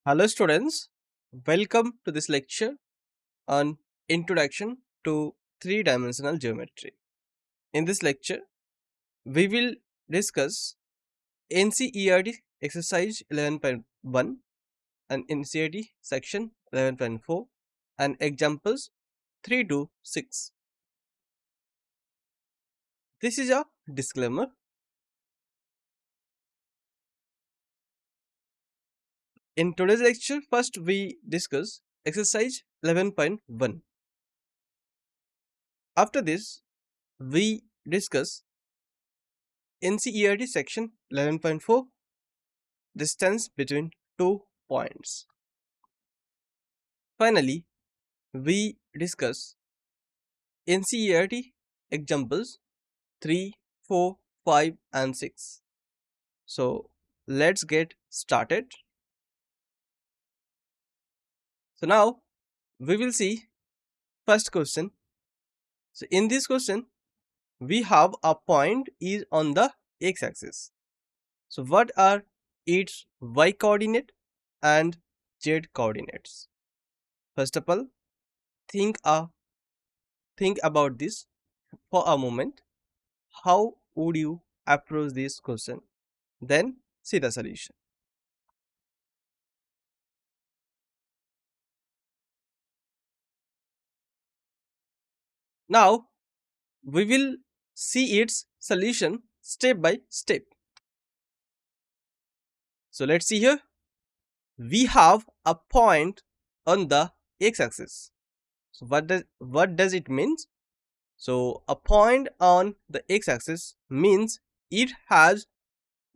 Hello students, welcome to this lecture on Introduction to Three-Dimensional Geometry. In this lecture, we will discuss NCERT exercise 11.1 and NCERT section 11.4 and examples 3 to 6. This is a disclaimer. In today's lecture, first we discuss exercise 11.1. After this, we discuss NCERT section 11.4 distance between 2 points. Finally, we discuss NCERT examples 3, 4, 5 and 6. So let's get started. So now we will see first question. So in this question we have a point is on the x-axis. So what are its y coordinate and z coordinates? First of all, think about this for a moment. How would you approach this question? Then see the solution. Now we will see its solution step by step. So let's see here. We have a point on the x-axis. So what does it mean? So a point on the x-axis means it has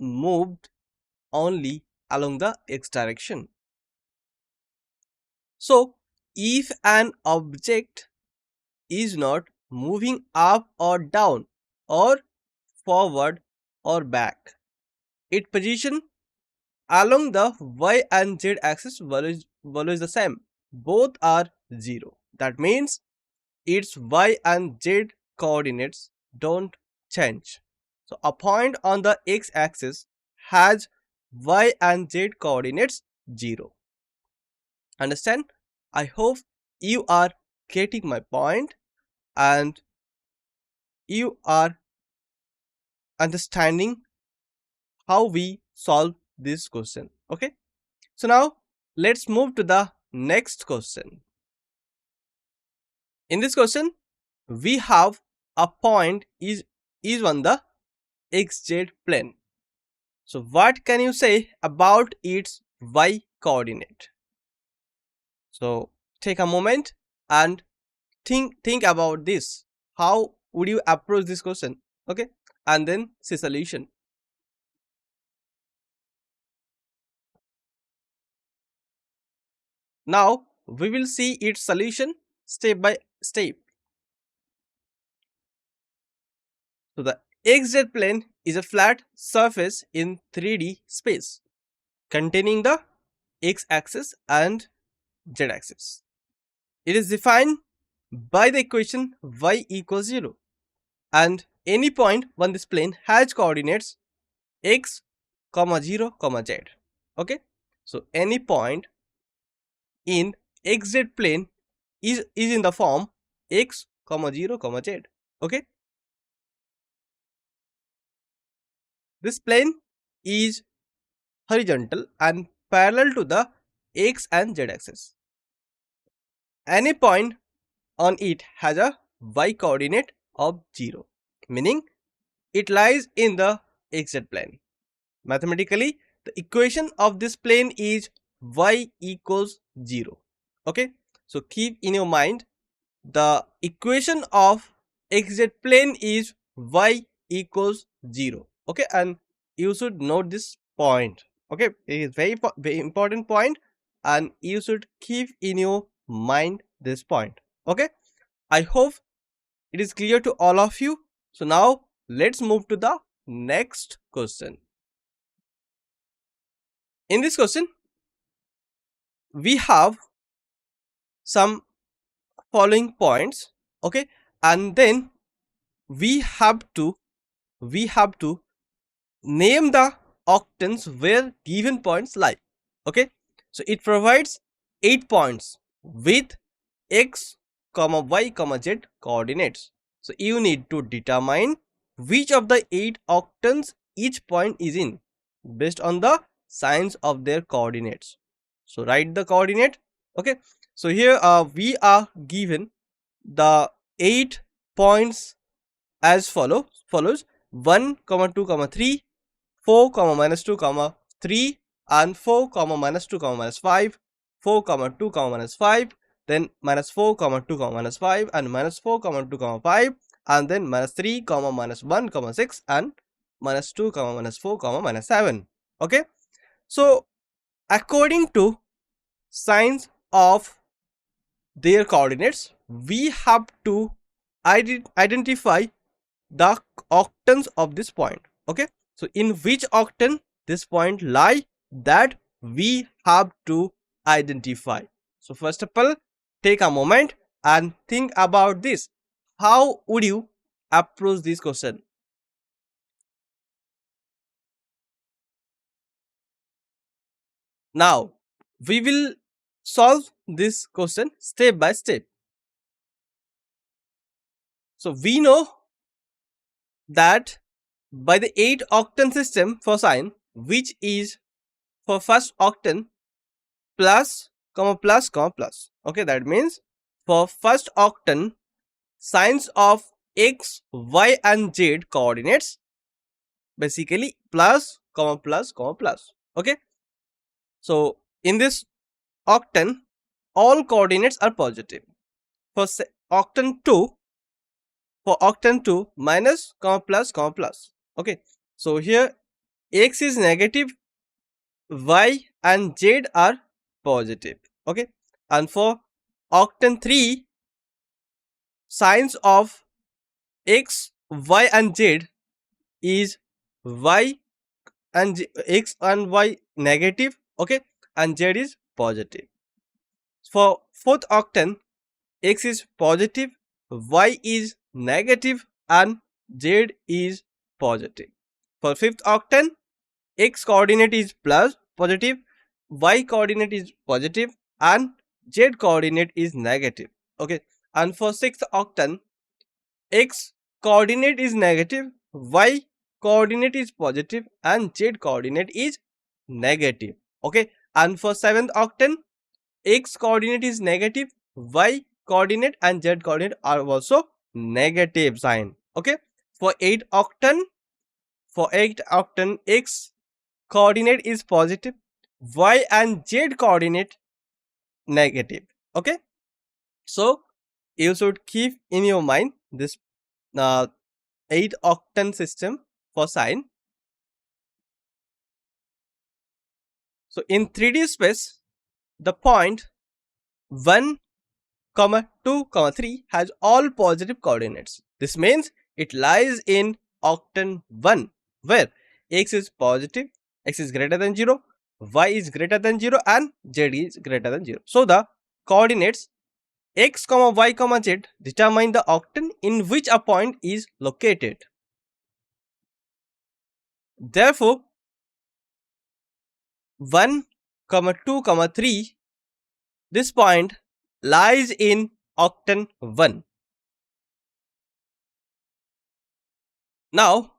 moved only along the x direction. So if an object is not moving up or down or forward or back, its position along the y and z axis values the same. Both are 0. That means its y and z coordinates don't change. So a point on the x axis has y and z coordinates 0. Understand? I hope you are getting my point and you are understanding how we solve this question. Okay, so now let's move to the next question. In this question we have a point is on the xz plane. So what can you say about its y coordinate? So take a moment and think about this. How would you approach this question? Okay, and then see solution. Now we will see its solution step by step. So the xz plane is a flat surface in 3D space containing the x-axis and z-axis. It is defined by the equation y equals 0 and any point on this plane has coordinates x, 0, z. Okay, so any point in xz plane is in the form x, 0, z. Okay, this plane is horizontal and parallel to the x and z axis. Any point on it has a y coordinate of 0, meaning it lies in the xz plane. Mathematically, the equation of this plane is y equals 0. Okay, so keep in your mind the equation of xz plane is y equals 0. Okay, and you should note this point. Okay, it is very important point and you should keep in your mind this point. Okay, I hope it is clear to all of you. So now let's move to the next question. In this question we have some following points. Okay, and then we have to name the octants where given points lie. Okay, So it provides 8 points with x, y, z coordinates. So you need to determine which of the 8 octants each point is in based on the signs of their coordinates. So write the coordinate. Okay. So here we are given the 8 points as follows 1, 2, 3, 4, minus 2, 3, and 4, minus 2, minus 5, 4, 2, minus 5, then minus 4, 2, minus 5, and minus 4, 2, 5, and then minus 3, minus 1, 6, and minus 2, minus 4, minus 7. Okay. So according to signs of their coordinates, we have to identify the octants of this point. Okay. So in which octant this point lie, that we have to identify. So first of all, take a moment and think about this. How would you approach this question? Now we will solve this question step by step. So we know that by the 8 octant system for sine, which is for first octant plus, plus, plus. Okay, that means for first octant, signs of x, y, and z coordinates basically plus, plus, plus. Okay, so in this octant, all coordinates are positive. For octant 2, minus, plus, plus. Okay, so here x is negative, y and z are positive. Okay, and for octant 3, signs of x, y, and z is y and x and y negative. Okay, and z is positive. For fourth octant, x is positive, y is negative, and z is positive. For fifth octant, x coordinate is plus positive, y coordinate is positive, and z coordinate is negative. Okay, and for sixth octant, x coordinate is negative, y coordinate is positive, and z coordinate is negative. Okay, and for seventh octant, x coordinate is negative, y coordinate and z coordinate are also negative sign. Okay, for 8 octant, x coordinate is positive, y and z coordinate negative. Okay, so you should keep in your mind this 8 octant system for sine. So in 3D space, the point 1, 2, 3 has all positive coordinates. This means it lies in octant 1, where x is positive, x is greater than 0, y is greater than 0, and z is greater than 0. So the coordinates x, y, z determine the octant in which a point is located. Therefore, 1, 2, 3, this point lies in octant 1. Now,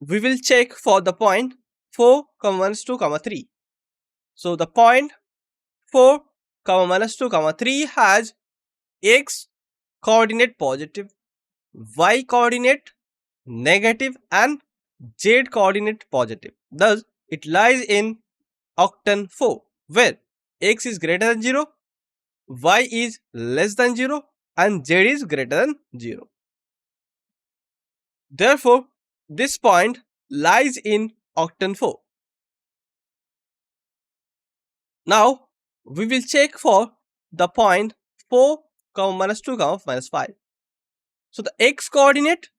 we will check for the point 4, minus 2, 3. So, the point 4, minus 2, 3 has x coordinate positive, y coordinate negative, and z coordinate positive. Thus, it lies in octant 4, where x is greater than 0, y is less than 0, and z is greater than 0. Therefore, this point lies in octant 4. Now, we will check for the point 4, minus 2, minus 5. So, the x coordinate,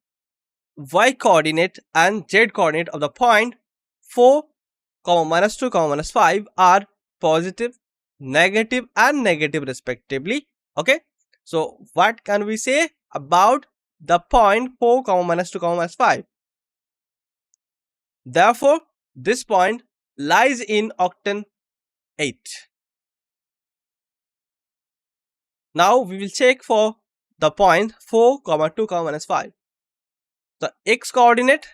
y coordinate, and z coordinate of the point 4, minus 2, minus 5 are positive, negative, and negative respectively. Okay. So, what can we say about the point 4, minus 2, minus 5? Therefore, this point lies in octant 8. Now we will check for the point 4, 2, minus 5. The x coordinate,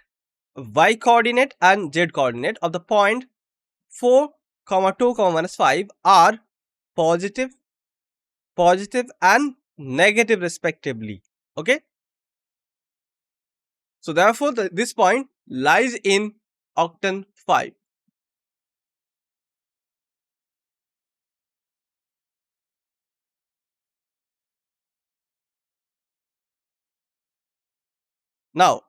y coordinate and z coordinate of the point 4, 2, minus 5 are positive, positive and negative respectively. Okay. So therefore this point lies in octant 5. Now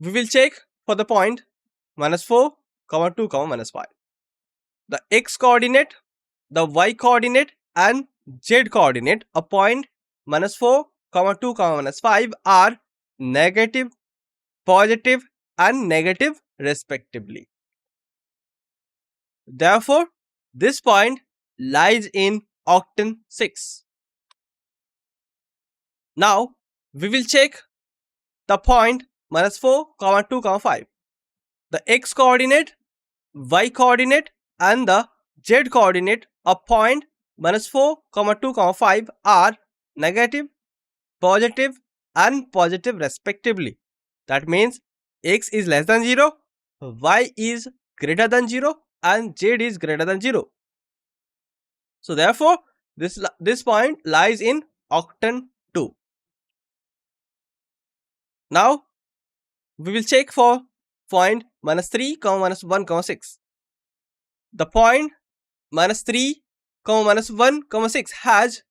we will check for the point minus 4, 2, minus 5. The x coordinate, the y coordinate and z coordinate of point minus 4, 2, minus 5 are negative, positive and negative respectively. Therefore, this point lies in octant 6. Now, we will check the point minus 4, 2, 5. The x coordinate, y coordinate and the z coordinate of point minus 4, 2, 5 are negative, positive and positive respectively. That means x is less than 0, y is greater than 0 and z is greater than 0. So therefore, this point lies in octant 2. Now, we will check for point minus 3, minus 1, 6. The point minus 3, minus 1, 6 has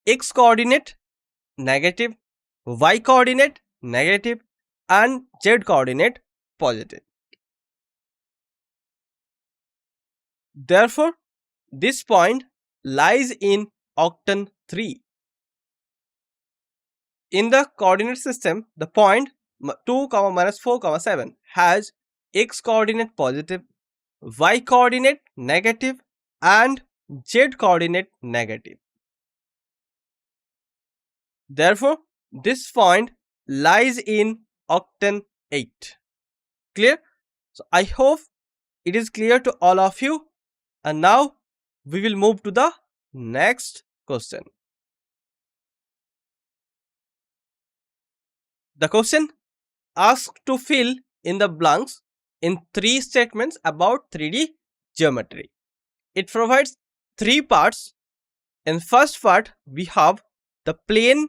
x coordinate negative, y coordinate negative and z coordinate positive. Therefore, this point lies in octant 3. In the coordinate system, the point 2, minus 4, 7 has x coordinate positive, y coordinate negative and z coordinate negative. Therefore, this point lies in octant 8. Clear? So I hope it is clear to all of you. And now we will move to the next question. The question asks to fill in the blanks in 3 statements about 3D geometry. It provides 3 parts. In first part, we have the plane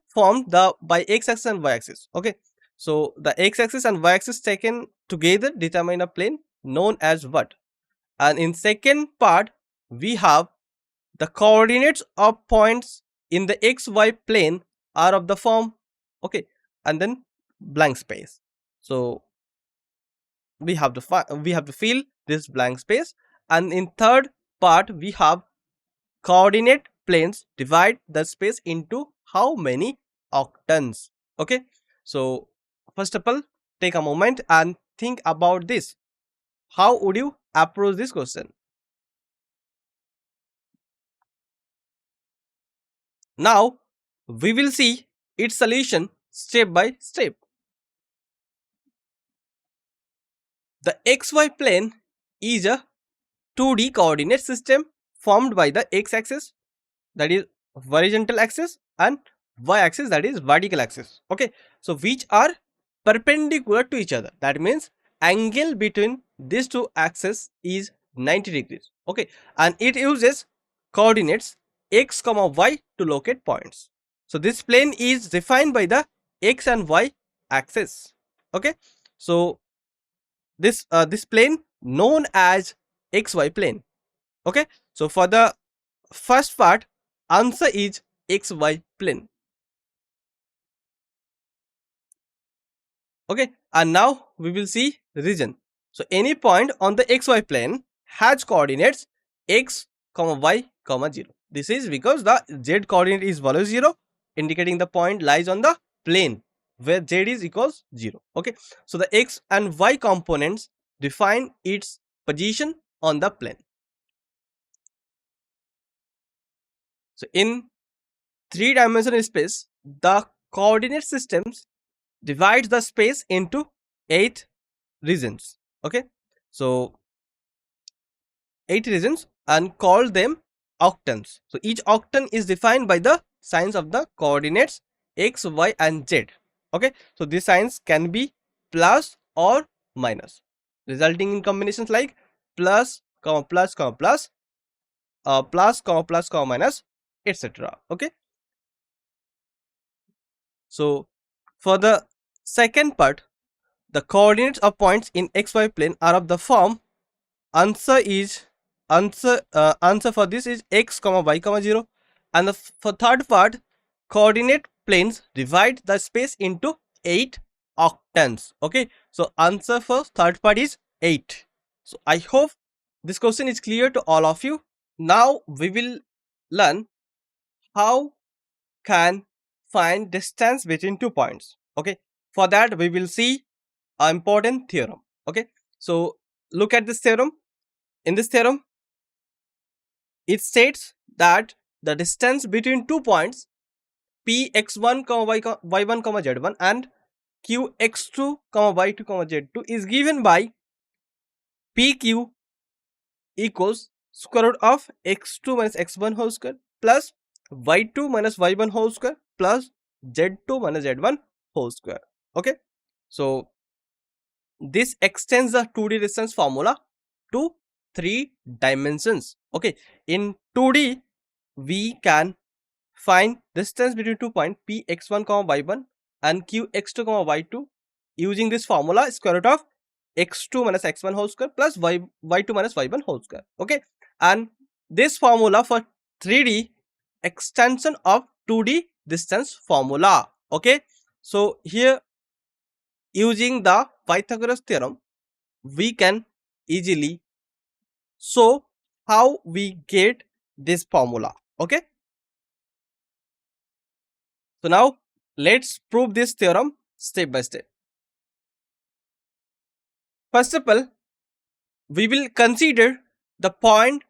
formed by x-axis and y-axis. Okay, so the x-axis and y-axis taken together determine a plane known as what? And in second part, we have the coordinates of points in the xy plane are of the form, okay, and then blank space. So we have to fill this blank space. And in third part, we have coordinate planes divide the space into how many octants. Okay, so first of all, take a moment and think about this. How would you approach this question? Now we will see its solution step by step. The xy plane is a 2D coordinate system formed by the x-axis, that is horizontal axis, and y-axis, that is vertical axis. Okay, so which are perpendicular to each other. That means angle between these two axes is 90 degrees. Okay, and it uses coordinates x, y to locate points. So this plane is defined by the x and y axis. Okay, so this plane known as xy plane. Okay, so for the first part, answer is xy plane. Okay, and now we will see region. So any point on the xy plane has coordinates x, y, 0. This is because the z coordinate is value 0, indicating the point lies on the plane where z is equals 0. Okay, so the x and y components define its position on the plane. So in 3-dimensional space, the coordinate systems divides the space into 8 regions. Okay, So 8 regions and call them octants. So each octant is defined by the signs of the coordinates x, y and z. Okay, so these signs can be plus or minus, resulting in combinations like plus, comma plus, comma plus, plus, comma plus, comma minus, etc. Okay, so for the second part, the coordinates of points in xy plane are of the form. Answer is answer for this is x comma y comma 0, and for third part, coordinate planes divide the space into 8 octants. Okay, so answer for third part is 8. So I hope this question is clear to all of you. Now we will learn how can find distance between 2 points. Okay, for that we will see an important theorem. Okay, so look at this theorem. In this theorem, it states that the distance between 2 points px1, y1, z1 and qx2, y2, z2 is given by pq equals square root of x2 minus x1 whole square plus y2 minus y1 whole square plus z2 minus z1 whole square. Okay, so this extends the 2D distance formula to 3 dimensions. Okay, in 2D we can find distance between 2 points px1, y1 and qx2, y2 using this formula square root of x2 minus x1 whole square plus y2 minus y1 whole square. Okay, and this formula for 3D extension of 2D distance formula. Okay, so here using the Pythagoras theorem we can easily show how we get this formula. Okay, so now let's prove this theorem step by step. First of all, we will consider the point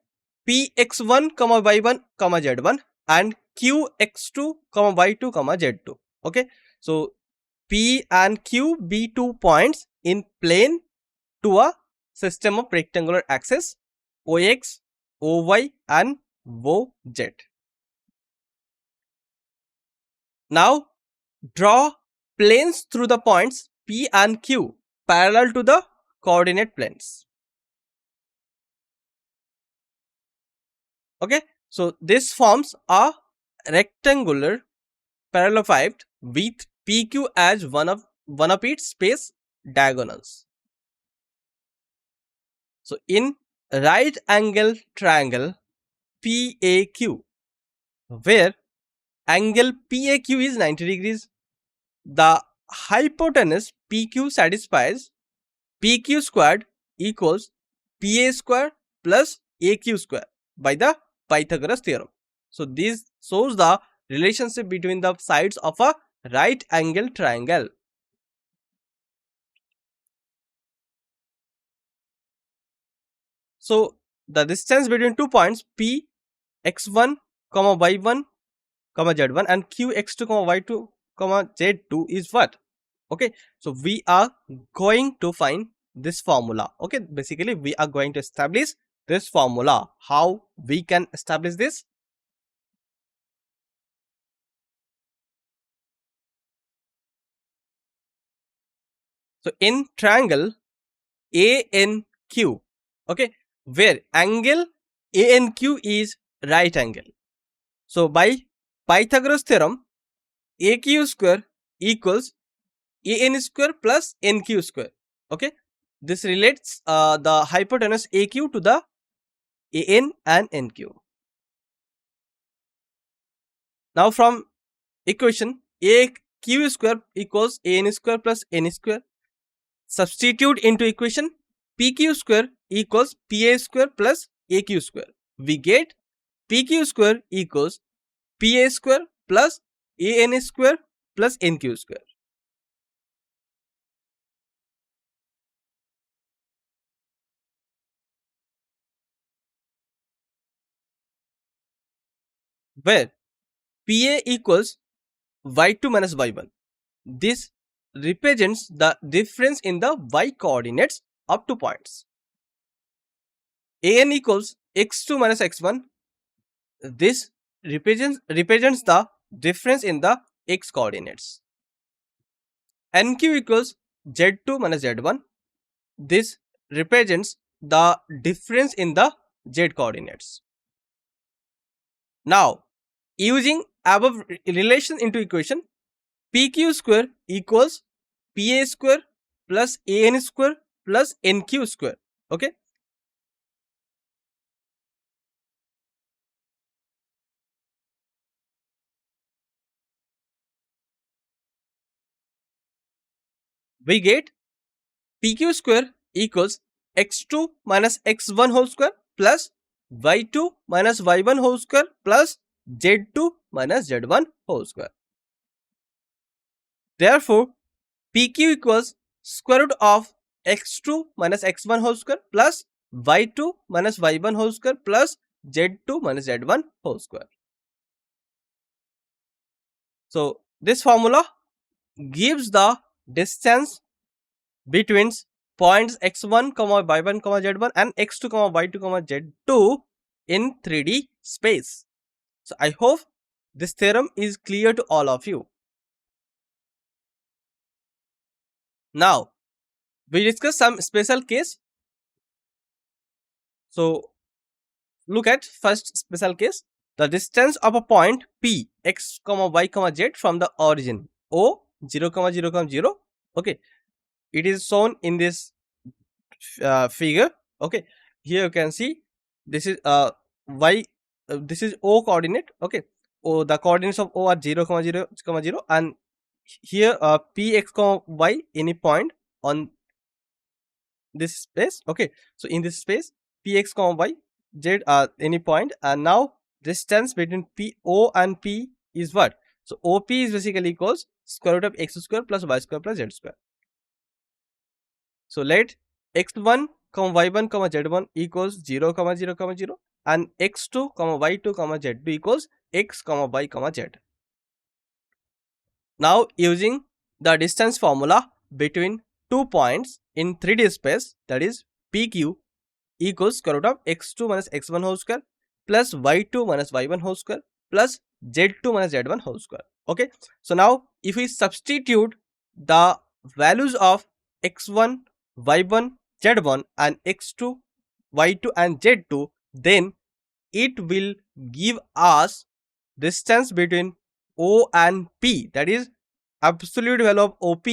px1, y1, z1 and qx2, y2, z2. Okay, so p and q be 2 points in plane to a system of rectangular axes ox, oy and oz. Now draw planes through the points p and q parallel to the coordinate planes. Okay, so this forms a rectangular parallelepiped with PQ as one of its space diagonals. So in right angle triangle PAQ, where angle PAQ is 90 degrees, the hypotenuse PQ satisfies PQ squared equals PA square plus AQ square by the Pythagoras theorem. So this shows the relationship between the sides of a right angle triangle. So the distance between 2 points P x1, y1, z1 and qx2, y2, z2 is what? Okay, so we are going to find this formula. Okay, basically we are going to establish this formula. How we can establish this? So in triangle ANQ, okay, where angle ANQ is right angle. So by Pythagoras theorem, AQ square equals AN square plus NQ square. Okay, this relates the hypotenuse AQ to the AN and NQ. Now from equation AQ square equals AN square plus N square, substitute into equation PQ square equals PA square plus AQ square. We get PQ square equals PA square plus AN square plus NQ square. Where PA equals y2 minus y1. This represents the difference in the y coordinates of 2 points. an equals x2 minus x1. This represents the difference in the x coordinates. nq equals z2 minus z1. This represents the difference in the z coordinates. Now, using above relation into equation, pq square equals pa square plus an square plus nq square. Okay. We get pq square equals x2 minus x1 whole square plus y2 minus y1 whole square plus z2 minus z1 whole square. Therefore, pq equals square root of x2 minus x1 whole square plus y2 minus y1 whole square plus z2 minus z1 whole square. So, this formula gives the distance between points x1, y1, z1 and x2, y2, z2 in 3D space. So, I hope this theorem is clear to all of you. Now, we discuss some special case. So, look at first special case. The distance of a point P x, y, z from the origin O 0, 0, 0. Okay, it is shown in this figure. Okay, here you can see this is y. This is O coordinate. Okay, the coordinates of O are 0, 0, 0, and here P x, y any point on this space. Okay, so in this space px, y, z any point, and now distance between o and p is what? So op is basically equals square root of x square plus y square plus z square. So let x1, y1, z1 equals 0, 0, 0, and x2, y2, z2 equals x, y, z. Now using the distance formula between 2 points in 3D space, that is PQ equals square root of x2 minus x1 whole square plus y2 minus y1 whole square plus z2 minus z1 whole square. Okay, so now if we substitute the values of x1, y1, z1 and x2, y2 and z2, then it will give us distance between O and P, that is absolute value of OP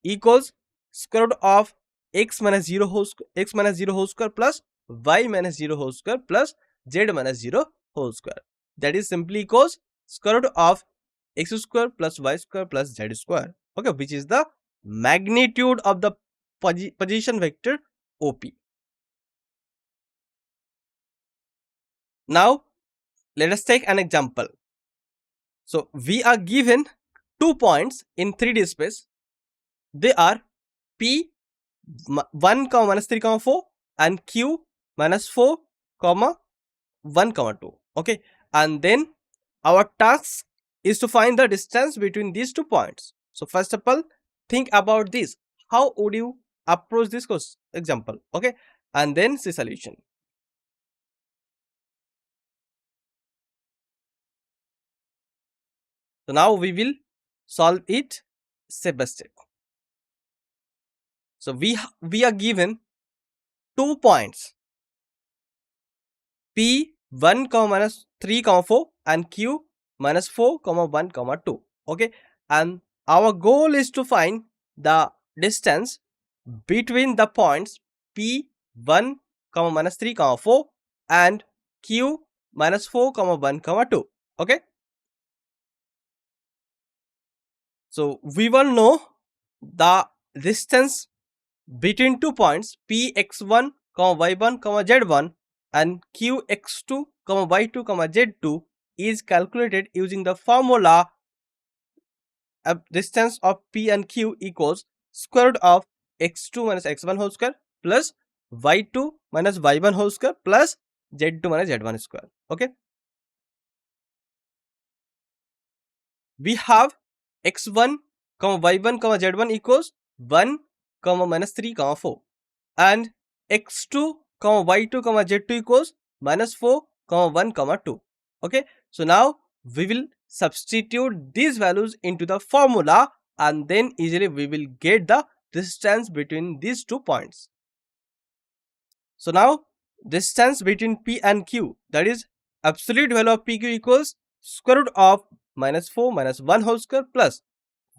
equals square root of x minus 0 whole square plus y minus 0 whole square plus z minus 0 whole square. That is simply equals square root of x square plus y square plus z square. Okay, which is the magnitude of the position vector OP. Now, let us take an example. So, we are given 2 points in 3D space. They are P 1, minus 3, 4 and Q minus 4, 1, 2. Okay, and then our task is to find the distance between these 2 points. So, first of all, think about this. How would you approach this example? Okay, and then see solution. So now we will solve it step by step. So we are given 2 points P 1, minus 3, 4 and Q minus 4, 1, 2. Okay, and our goal is to find the distance between the points P 1, minus 3, 4 and Q minus 4, 1, 2. Okay. So we will know the distance between 2 points Px1, y1, z1 and Qx2, y2, z2 is calculated using the formula distance of P and Q equals square root of x2 minus x1 whole square plus y2 minus y1 whole square plus z2 minus z1 square. Okay. We have x1, y1, z1 equals 1, minus 3, 4 and x2, comma y2 comma z2 equals minus 4 comma 1 comma 2. Okay, so now we will substitute these values into the formula and then easily we will get the distance between these 2 points. So now distance between P and Q, that is absolute value of PQ equals square root of minus 4 minus 1 whole square plus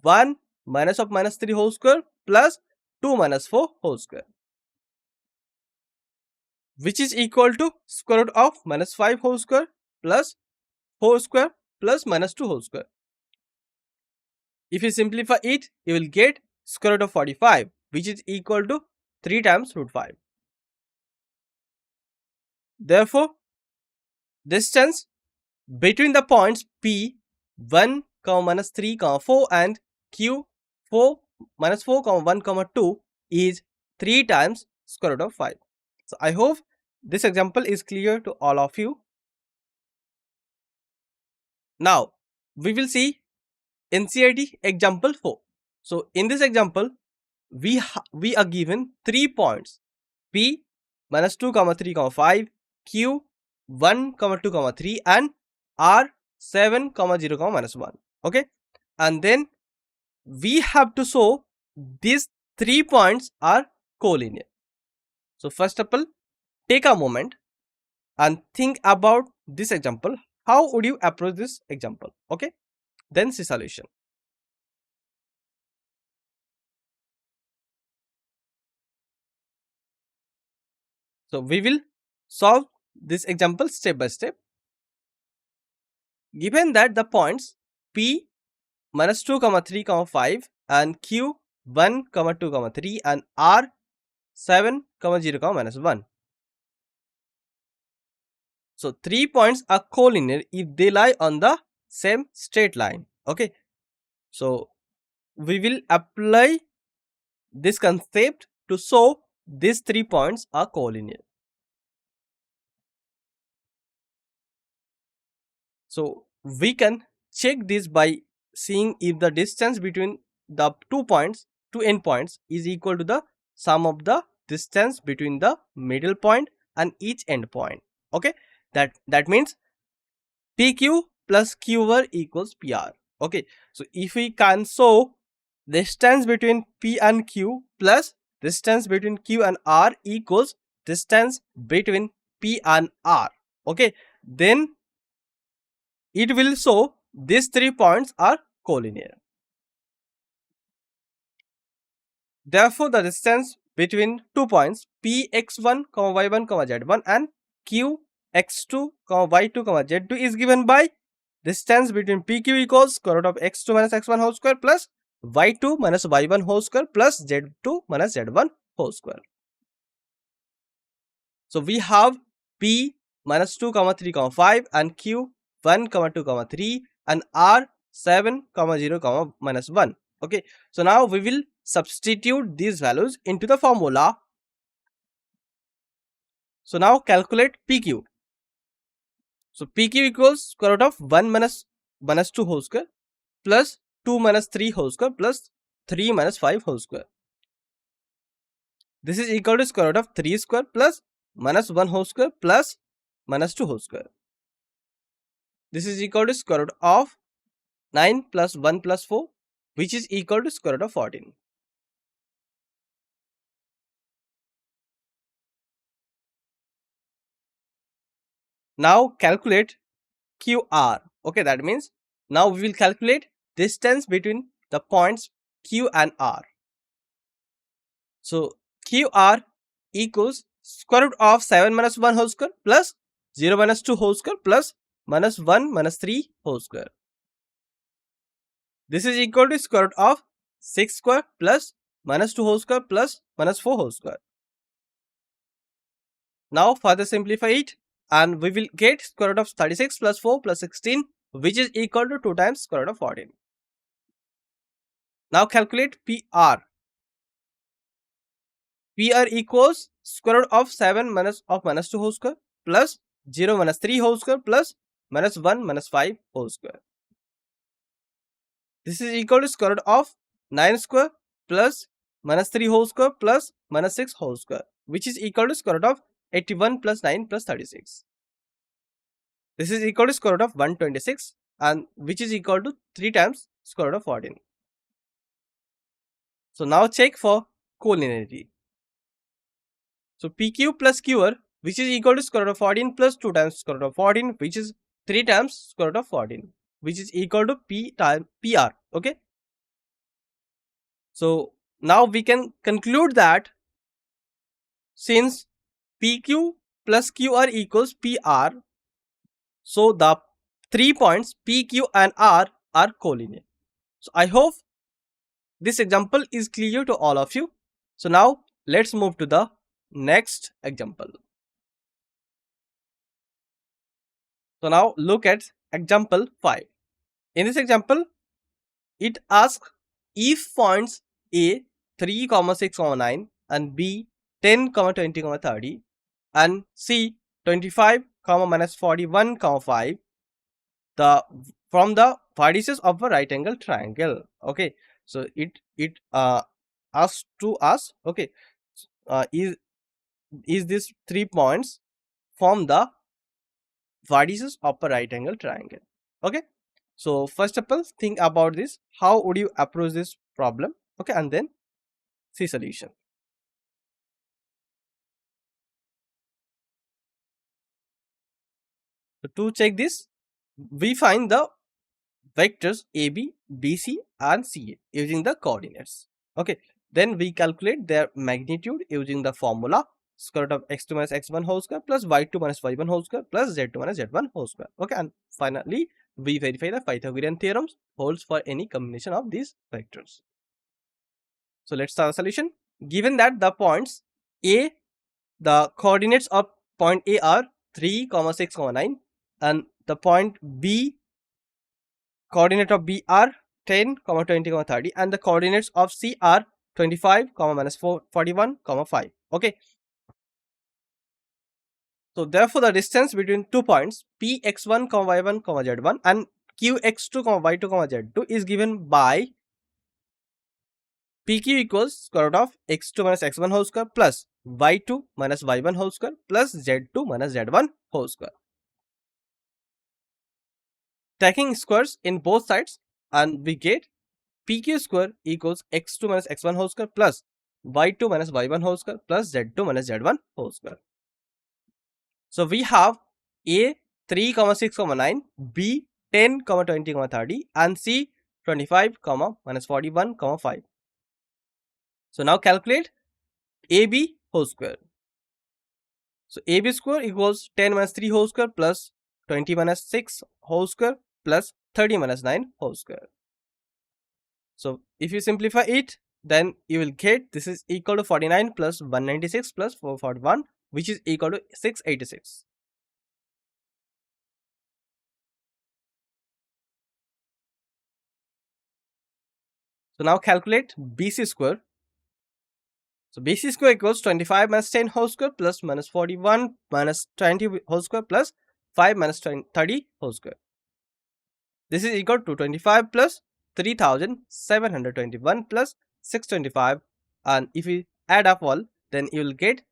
1 minus of minus 3 whole square plus 2 minus 4 whole square, which is equal to square root of minus 5 whole square plus 4 square plus minus 2 whole square. If you simplify it, you will get square root of 45, which is equal to 3 times root 5. Therefore, distance between the points P 1, minus 3, 4 and Q 4, minus 4, 1, 2 is 3 times square root of 5. So I hope this example is clear to all of you. Now we will see NCERT example 4. So in this example, we are given 3 points P minus 2, 3, 5, Q 1, 2, 3 and R 7, 0, minus 1. Okay, and then we have to show these 3 points are collinear. So first of all, take a moment and think about this example. How would you approach this example? Okay, then see solution. So we will solve this example step by step. Given that the points P minus 2, 3, 5 and Q 1, 2, 3 and R 7, 0, minus 1. So 3 points are collinear if they lie on the same straight line. Okay, so we will apply this concept to show these 3 points are collinear. So we can check this by seeing if the distance between the 2 endpoints is equal to the sum of the distance between the middle point and each endpoint. Okay, that means PQ plus QR equals PR. Okay, so if we can show distance between P and Q plus distance between Q and R equals distance between P and R, okay, then it will show these 3 points are collinear. Therefore, the distance between 2 points Px1, y1, z1 and Qx2, y2, z2 is given by distance between PQ equals square root of x2 minus x1 whole square plus y2 minus y1 whole square plus z2 minus z1 whole square. So we have P minus 2, 3, 5 and Q 1, 2, 3 and R 7, 0, minus 1. Okay, so now we will substitute these values into the formula. So now calculate PQ. So PQ equals square root of 1 minus 2 whole square plus 2 minus 3 whole square plus 3 minus 5 whole square. This is equal to square root of 3 square plus minus 1 whole square plus minus 2 whole square. This is equal to square root of 9 plus 1 plus 4, which is equal to square root of 14. Now calculate QR. Okay, that means now we will calculate distance between the points Q and R. So QR equals square root of 7 minus 1 whole square plus 0 minus 2 whole square plus minus 1 minus 3 whole square. This is equal to square root of 6 square plus minus 2 whole square plus minus 4 whole square. Now further simplify it and we will get square root of 36 plus 4 plus 16, which is equal to 2 times square root of 14. Now calculate PR. PR equals square root of 7 minus 2 whole square plus 0 minus 3 whole square plus minus 1 minus 5 whole square. This is equal to square root of 9 square plus minus 3 whole square plus minus 6 whole square, which is equal to square root of 81 plus 9 plus 36. This is equal to square root of 126, and which is equal to 3 times square root of 14. So now check for collinearity. So PQ plus QR, which is equal to square root of 14 plus 2 times square root of 14, which is 3 times square root of 14, which is equal to P times PR. Okay. So now we can conclude that since PQ plus QR equals PR, so the 3 points PQ and R are collinear. So I hope this example is clear to all of you. So now let's move to the next example. So now look at example 5. In this example, it asks if points A 3, 6, 9 and B 10, 20, 30 and C 25, minus 41, 5 the from the vertices of a right angle triangle. Okay, so it asks to us, okay, is this 3 points from the vertices of a right angle triangle. Okay, so first of all, think about this. How would you approach this problem? Okay, and then see solution. So to check this, we find the vectors AB, BC and CA using the coordinates. Okay, then we calculate their magnitude using the formula square root of x2 minus x1 whole square plus y2 minus y1 whole square plus z2 minus z1 whole square. Okay, and finally we verify the Pythagorean theorems holds for any combination of these vectors. So let's start the solution. Given that the points A, the coordinates of point A are 3, 6, 9 and the point B, coordinate of B are 10, 20, 30 and the coordinates of C are 25, minus 4, 41, 5. Okay. So therefore the distance between 2 points Px1, y1, z1 and Qx2, y2, z2 is given by PQ equals square root of x2 minus x1 whole square plus y2 minus y1 whole square plus z2 minus z1 whole square. Taking squares in both sides and we get PQ square equals x2 minus x1 whole square plus y2 minus y1 whole square plus z2 minus z1 whole square. So we have A 3, 6, 9, B 10, 20, 30 and C 25, minus 41, 5. So now calculate AB whole square. So AB square equals 10 minus 3 whole square plus 20 minus 6 whole square plus 30 minus 9 whole square. So if you simplify it, then you will get this is equal to 49 plus 196 plus 441, which is equal to 686. So now calculate BC square. So BC square equals 25 minus 10 whole square plus minus 41 minus 20 whole square plus 5 minus 30 whole square. This is equal to 25 plus 3721 plus 625, and if we add up all, then you will get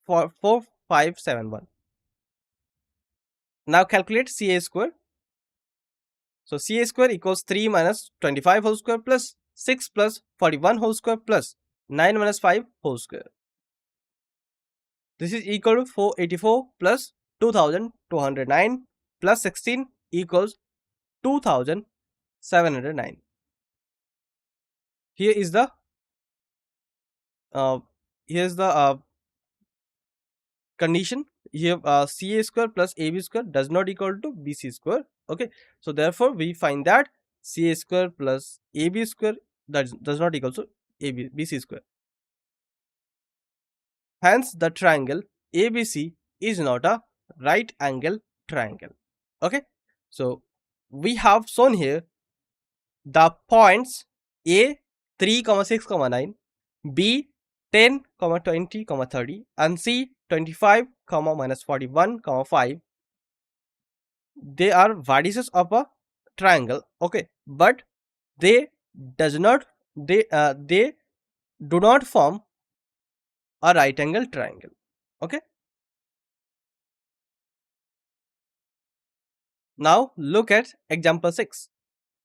4571. Now calculate CA square. So CA square equals 3 minus 25 whole square plus 6 plus 41 whole square plus 9 minus 5 whole square. This is equal to 484 plus 2209 plus 16 equals 2709. Here is the here's the condition. Here CA square plus AB square does not equal to BC square. Okay, so therefore we find that CA square plus AB square does not equal to BC square. Hence the triangle ABC is not a right angle triangle. Okay, so we have shown here the points A 3, 6, 9, B 10, 20, 30 and C 25, minus 41, 5. They are vertices of a triangle. Okay, but they do not form a right angle triangle. Okay, Now look at example 6.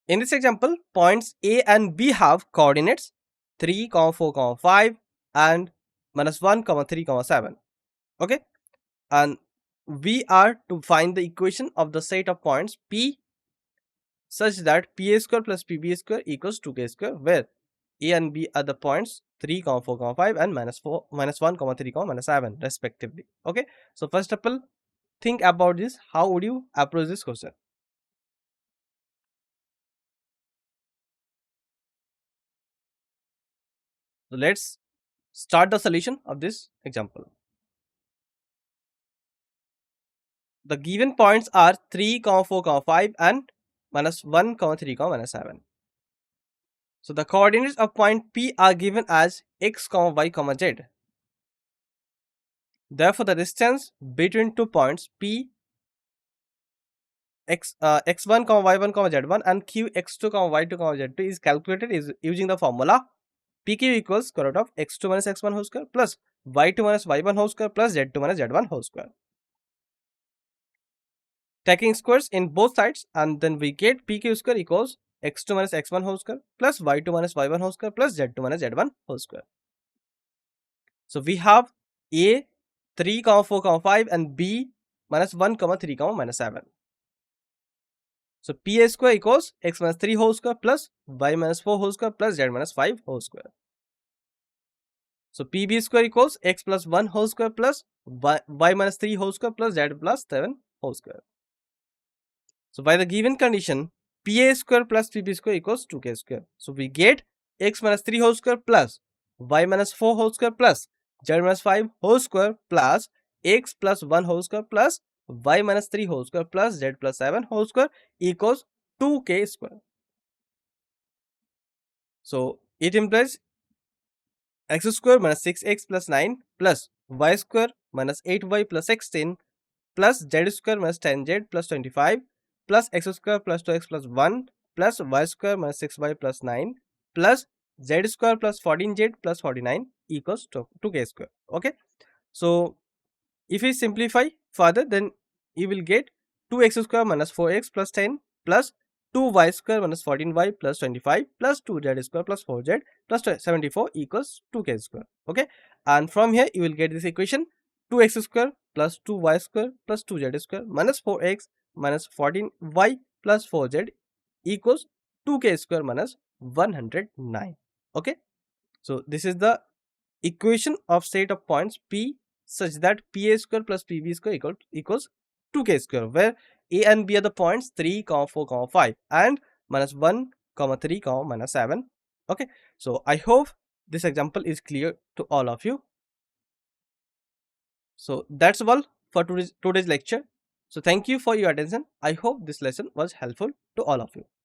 In this example, points A and B have coordinates 3, 4, 5 and -1, 3, 7. Okay, and we are to find the equation of the set of points P such that PA square plus PB square equals 2K square, where A and B are the points 3, 4, 5 and -4, -1, 3, 7 respectively. Okay, so first of all, think about this. How would you approach this question? So let's start the solution of this example. The given points are 3, 4, 5 and -1, 3, 7. So the coordinates of point P are given as x, y, z. Therefore, the distance between two points P x1, y1, z1 and q x2, y2, z2 is calculated using the formula pq equals square root of x2 minus x1 whole square plus y2 minus y1 whole square plus z2 minus z1 whole square. Taking squares in both sides, and then we get pq square equals x2 minus x1 whole square plus y2 minus y1 whole square plus z2 minus z1 whole square. So we have a 3, 4, 5 and b -1, 3, -7. So pa square equals x minus 3 whole square plus y minus 4 whole square plus z minus 5 whole square. So pb square equals x plus 1 whole square plus y minus 3 whole square plus z plus 7 whole square. So by the given condition, pa square plus pb square equals 2k square. So we get x minus 3 whole square plus y minus 4 whole square plus z minus 5 whole square plus x plus 1 whole square plus y minus 3 whole square plus z plus 7 whole square equals 2k square. So it implies x square minus 6x plus 9 plus y square minus 8y plus 16 plus z square minus 10z plus 25 plus x square plus 2x plus 1 plus y square minus 6y plus 9 plus z square plus 14z plus 49 equals to 2k square. Okay, so if we simplify further, then you will get 2x square minus 4x plus 10 plus 2y square minus 14y plus 25 plus 2z square plus 4z plus 74 equals 2k square. Okay, and from here you will get this equation: 2x square plus 2y square plus 2z square minus 4x minus 14y plus 4z equals 2k square minus 109. Okay, so this is the equation of set of points P such that pa square plus pb square equals 2k square, where a and b are the points 3, 4, 5 and -1, 3, -7. Okay, so I hope this example is clear to all of you. So that's all for today's lecture. So thank you for your attention. I hope this lesson was helpful to all of you.